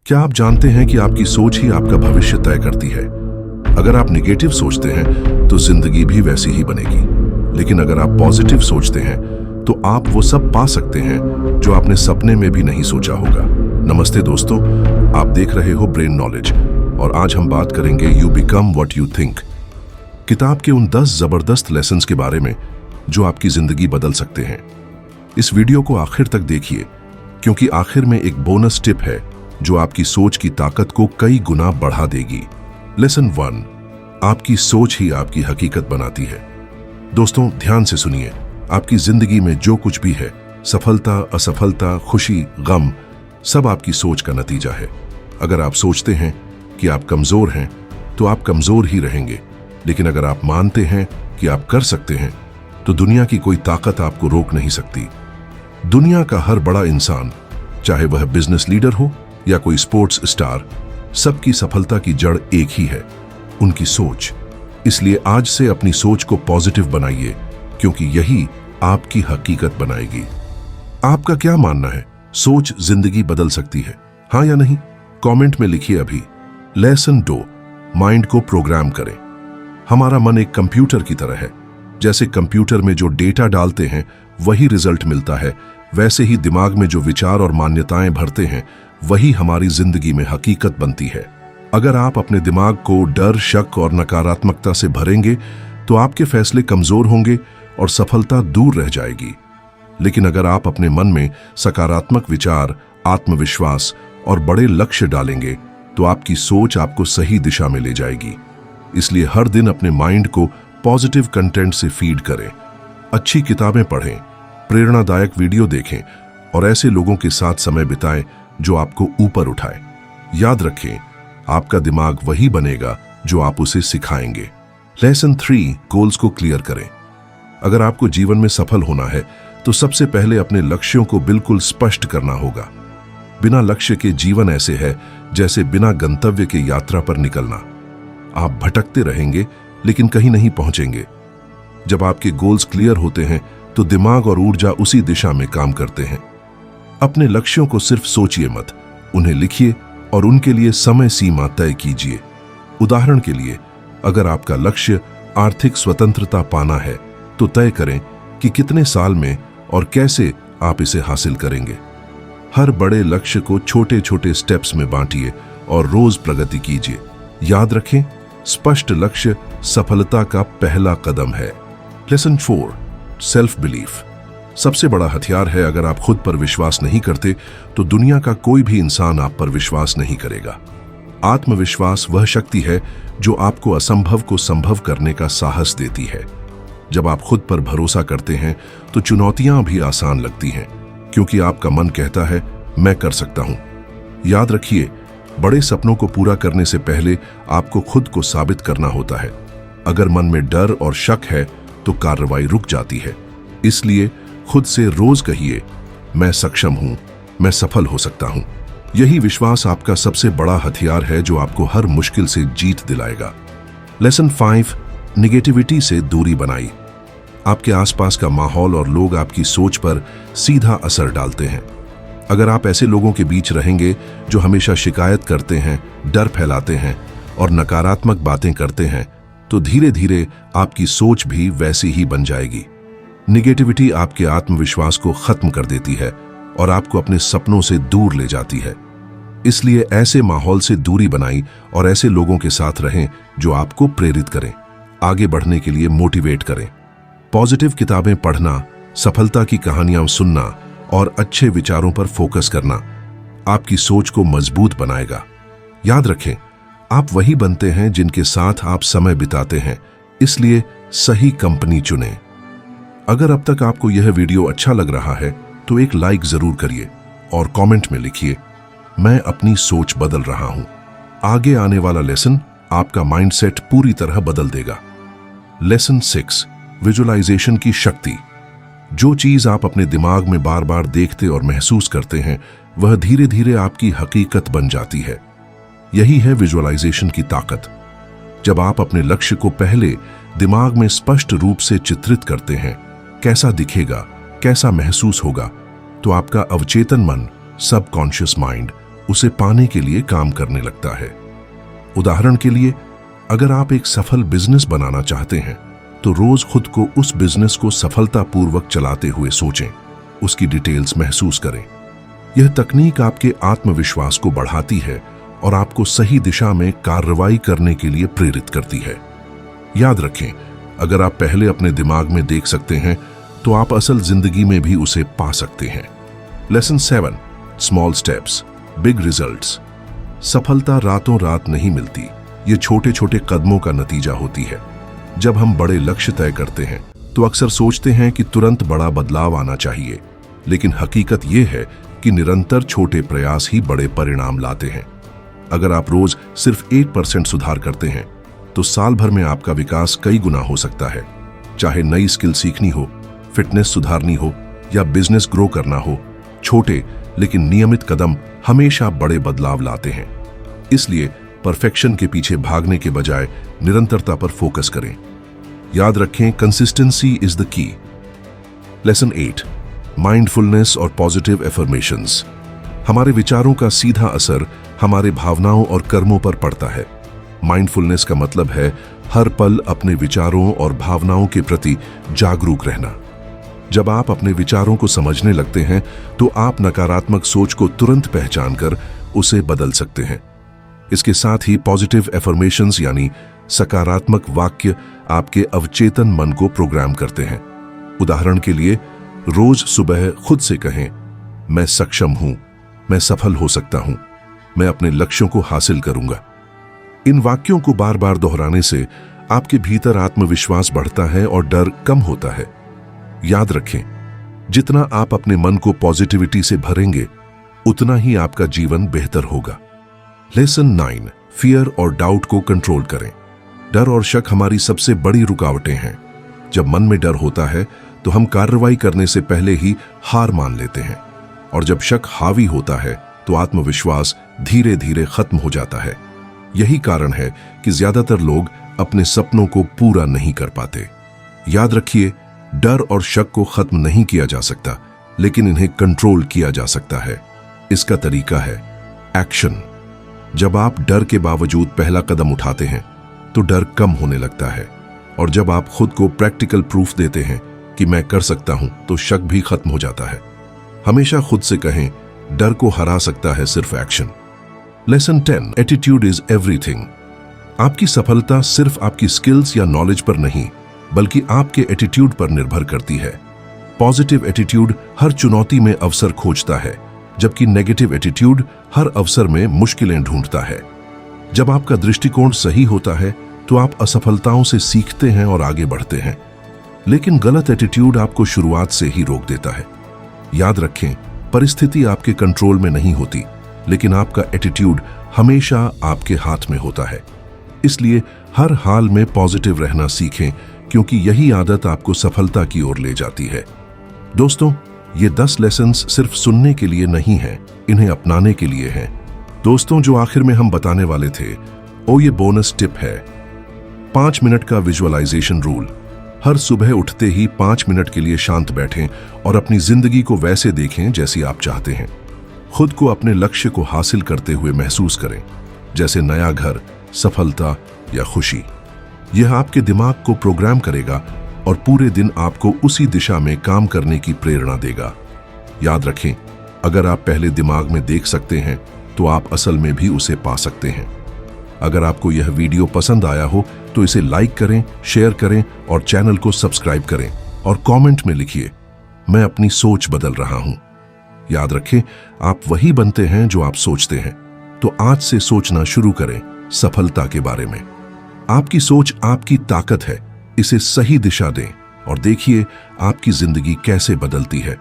क्या आप जानते हैं कि आपकी सोच ही आपका भविष्य तय करती है? अगर आप निगेटिव सोचते हैं तो जिंदगी भी वैसी ही बनेगी, लेकिन अगर आप पॉजिटिव सोचते हैं तो आप वो सब पा सकते हैं जो आपने सपने में भी नहीं सोचा होगा। नमस्ते दोस्तों, आप देख रहे हो ब्रेन नॉलेज और आज हम बात करेंगे you become what you think, किताब के उन 10 जबरदस्त लेसन्स के बारे में जो आपकी जिंदगी बदल सकते हैं। इस वीडियो को आखिर तक देखिए, क्योंकि आखिर में एक बोनस टिप है जो आपकी सोच की ताकत को कई गुना बढ़ा देगी। लेसन 1, आपकी सोच ही आपकी हकीकत बनाती है। दोस्तों ध्यान से सुनिए, आपकी जिंदगी में जो कुछ भी है, सफलता, असफलता, खुशी, गम, सब आपकी सोच का नतीजा है। अगर आप सोचते हैं कि आप कमजोर हैं तो आप कमजोर ही रहेंगे, लेकिन अगर आप मानते हैं कि आप कर सकते हैं तो दुनिया की कोई ताकत आपको रोक नहीं सकती। दुनिया का हर बड़ा इंसान, चाहे वह बिजनेस लीडर हो या कोई स्पोर्ट्स स्टार, सबकी सफलता की जड़ एक ही है, उनकी सोच। इसलिए आज से अपनी सोच को पॉजिटिव बनाइए, क्योंकि यही आपकी हकीकत बनाएगी। आपका क्या मानना है? सोच जिंदगी बदल सकती है, हाँ या नहीं? कमेंट में लिखिए अभी। लेसन 2, माइंड को प्रोग्राम करें। हमारा मन एक कंप्यूटर की तरह है। जैसे कंप्यूटर में जो डेटा डालते हैं वही रिजल्ट मिलता है, वैसे ही दिमाग में जो विचार और मान्यताएं भरते हैं वही हमारी जिंदगी में हकीकत बनती है। अगर आप अपने दिमाग को डर, शक और नकारात्मकता से भरेंगे तो आपके फैसले कमजोर होंगे और सफलता दूर रह जाएगी। लेकिन अगर आप अपने मन में सकारात्मक विचार, आत्मविश्वास और बड़े लक्ष्य डालेंगे तो आपकी सोच आपको सही दिशा में ले जाएगी। इसलिए हर दिन अपने माइंड को पॉजिटिव कंटेंट से फीड करें, अच्छी किताबें पढ़ें, प्रेरणादायक वीडियो देखें और ऐसे लोगों के साथ समय बिताएं जो आपको ऊपर उठाए। याद रखें, आपका दिमाग वही बनेगा जो आप उसे सिखाएंगे। लेसन 3, गोल्स को क्लियर करें। अगर आपको जीवन में सफल होना है तो सबसे पहले अपने लक्ष्यों को बिल्कुल स्पष्ट करना होगा। बिना लक्ष्य के जीवन ऐसे है जैसे बिना गंतव्य के यात्रा पर निकलना। आप भटकते रहेंगे लेकिन कहीं नहीं पहुंचेंगे। जब आपके गोल्स क्लियर होते हैं तो दिमाग और ऊर्जा उसी दिशा में काम करते हैं। अपने लक्ष्यों को सिर्फ सोचिए मत, उन्हें लिखिए और उनके लिए समय सीमा तय कीजिए। उदाहरण के लिए, अगर आपका लक्ष्य आर्थिक स्वतंत्रता पाना है तो तय करें कि कितने साल में और कैसे आप इसे हासिल करेंगे। हर बड़े लक्ष्य को छोटे छोटे स्टेप्स में बांटिए और रोज प्रगति कीजिए। याद रखें, स्पष्ट लक्ष्य सफलता का पहला कदम है। Lesson 4, self belief. सबसे बड़ा हथियार है। अगर आप खुद पर विश्वास नहीं करते तो दुनिया का कोई भी इंसान आप पर विश्वास नहीं करेगा। आत्मविश्वास वह शक्ति है जो आपको असंभव को संभव करने का साहस देती है। जब आप खुद पर भरोसा करते हैं तो चुनौतियां भी आसान लगती हैं, क्योंकि आपका मन कहता है मैं कर सकता हूं। याद रखिए, बड़े सपनों को पूरा करने से पहले आपको खुद को साबित करना होता है। अगर मन में डर और शक है तो कार्रवाई रुक जाती है। इसलिए खुद से रोज कहिए, मैं सक्षम हूं, मैं सफल हो सकता हूं। यही विश्वास आपका सबसे बड़ा हथियार है जो आपको हर मुश्किल से जीत दिलाएगा। लेसन 5, निगेटिविटी से दूरी बनाई। आपके आसपास का माहौल और लोग आपकी सोच पर सीधा असर डालते हैं। अगर आप ऐसे लोगों के बीच रहेंगे जो हमेशा शिकायत करते हैं, डर फैलाते हैं और नकारात्मक बातें करते हैं, तो धीरे धीरे आपकी सोच भी वैसी ही बन जाएगी। निगेटिविटी आपके आत्मविश्वास को खत्म कर देती है और आपको अपने सपनों से दूर ले जाती है। इसलिए ऐसे माहौल से दूरी बनाई और ऐसे लोगों के साथ रहें जो आपको प्रेरित करें, आगे बढ़ने के लिए मोटिवेट करें। पॉजिटिव किताबें पढ़ना, सफलता की कहानियां सुनना और अच्छे विचारों पर फोकस करना आपकी सोच को मजबूत बनाएगा। याद रखें, आप वही बनते हैं जिनके साथ आप समय बिताते हैं, इसलिए सही कंपनी चुनें। अगर अब तक आपको यह वीडियो अच्छा लग रहा है तो एक लाइक जरूर करिए और कमेंट में लिखिए, मैं अपनी सोच बदल रहा हूं। आगे आने वाला लेसन आपका माइंडसेट पूरी तरह बदल देगा। लेसन 6, विजुअलाइजेशन की शक्ति। जो चीज आप अपने दिमाग में बार बार देखते और महसूस करते हैं वह धीरे धीरे आपकी हकीकत बन जाती है। यही है विजुअलाइजेशन की ताकत। जब आप अपने लक्ष्य को पहले दिमाग में स्पष्ट रूप से चित्रित करते हैं, कैसा दिखेगा, कैसा महसूस होगा, तो आपका अवचेतन मन, सबकॉन्शियस माइंड उसे पाने के लिए काम करने लगता है। उदाहरण के लिए, अगर आप एक सफल बिजनेस बनाना चाहते हैं तो रोज खुद को उस बिजनेस को सफलतापूर्वक चलाते हुए सोचें, उसकी डिटेल्स महसूस करें। यह तकनीक आपके आत्मविश्वास को बढ़ाती है और आपको सही दिशा में कार्रवाई करने के लिए प्रेरित करती है। याद रखें, अगर आप पहले अपने दिमाग में देख सकते हैं तो आप असल जिंदगी में भी उसे पा सकते हैं। Lesson 7, small steps, big results. सफलता रातों रात नहीं मिलती, ये छोटे छोटे कदमों का नतीजा होती है। जब हम बड़े लक्ष्य तय करते हैं तो अक्सर सोचते हैं कि तुरंत बड़ा बदलाव आना चाहिए, लेकिन हकीकत यह है कि निरंतर छोटे प्रयास ही बड़े परिणाम लाते हैं। अगर आप रोज सिर्फ 1% सुधार करते हैं तो साल भर में आपका विकास कई गुना हो सकता है। चाहे नई स्किल सीखनी हो, फिटनेस सुधारनी हो या बिजनेस ग्रो करना हो, छोटे लेकिन नियमित कदम हमेशा बड़े बदलाव लाते हैं। इसलिए परफेक्शन के पीछे भागने के बजाय निरंतरता पर फोकस करें। याद रखें, consistency is the key. Lesson 8, mindfulness और पॉजिटिव एफर्मेशंस। हमारे विचारों का सीधा असर हमारे भावनाओं और कर्मों पर पड़ता है। माइंडफुलनेस का मतलब है हर पल अपने विचारों और भावनाओं के प्रति जागरूक रहना। जब आप अपने विचारों को समझने लगते हैं तो आप नकारात्मक सोच को तुरंत पहचानकर उसे बदल सकते हैं। इसके साथ ही पॉजिटिव एफर्मेशंस यानी सकारात्मक वाक्य आपके अवचेतन मन को प्रोग्राम करते हैं। उदाहरण के लिए, रोज सुबह खुद से कहें, मैं सक्षम हूं, मैं सफल हो सकता हूं, मैं अपने लक्ष्यों को हासिल करूंगा। इन वाक्यों को बार बार दोहराने से आपके भीतर आत्मविश्वास बढ़ता है और डर कम होता है। याद रखें, जितना आप अपने मन को पॉजिटिविटी से भरेंगे उतना ही आपका जीवन बेहतर होगा। लेसन 9, फियर और डाउट को कंट्रोल करें। डर और शक हमारी सबसे बड़ी रुकावटें हैं। जब मन में डर होता है तो हम कार्रवाई करने से पहले ही हार मान लेते हैं, और जब शक हावी होता है तो आत्मविश्वास धीरे धीरे खत्म हो जाता है। यही कारण है कि ज्यादातर लोग अपने सपनों को पूरा नहीं कर पाते। याद रखिए, डर और शक को खत्म नहीं किया जा सकता, लेकिन इन्हें कंट्रोल किया जा सकता है। इसका तरीका है एक्शन। जब आप डर के बावजूद पहला कदम उठाते हैं तो डर कम होने लगता है, और जब आप खुद को प्रैक्टिकल प्रूफ देते हैं कि मैं कर सकता हूं तो शक भी खत्म हो जाता है। हमेशा खुद से कहें, डर को हरा सकता है सिर्फ action. Lesson 10, attitude is everything. आपकी सफलता सिर्फ आपकी स्किल्स या नॉलेज पर नहीं, बल्कि आपके एटीट्यूड पर निर्भर करती है। पॉजिटिव एटीट्यूड हर चुनौती में अवसर खोजता है, जबकि नेगेटिव एटीट्यूड हर अवसर में मुश्किलें ढूंढता है। जब आपका दृष्टिकोण सही होता है तो आप असफलताओं से सीखते हैं और आगे बढ़ते हैं, लेकिन गलत एटीट्यूड आपको शुरुआत से ही रोक देता है। याद रखें, परिस्थिति आपके कंट्रोल में नहीं होती, लेकिन आपका एटीट्यूड हमेशा आपके हाथ में होता है। इसलिए हर हाल में पॉजिटिव रहना सीखें, क्योंकि यही आदत आपको सफलता की ओर ले जाती है। दोस्तों, ये 10 लेसन्स सिर्फ सुनने के लिए नहीं हैं, इन्हें अपनाने के लिए हैं। दोस्तों, जो आखिर में हम बताने वाले थे, ये बोनस टिप है। 5 मिनट का विजुअलाइजेशन रूल। हर सुबह उठते ही 5 मिनट के लिए शांत बैठें और अपनी जिंदगी को वैसे देखें जैसी आप चाहते हैं। खुद को अपने लक्ष्य को हासिल करते हुए महसूस करें, जैसे नया घर, सफलता या खुशी। यह आपके दिमाग को प्रोग्राम करेगा और पूरे दिन आपको उसी दिशा में काम करने की प्रेरणा देगा। याद रखें, अगर आप पहले दिमाग में देख सकते हैं तो आप असल में भी उसे पा सकते हैं। अगर आपको यह वीडियो पसंद आया हो तो इसे लाइक करें, शेयर करें और चैनल को सब्सक्राइब करें, और कमेंट में लिखिए, मैं अपनी सोच बदल रहा हूं। याद रखें, आप वही बनते हैं जो आप सोचते हैं। तो आज से सोचना शुरू करें सफलता के बारे में। आपकी सोच आपकी ताकत है, इसे सही दिशा दें और देखिए आपकी जिंदगी कैसे बदलती है।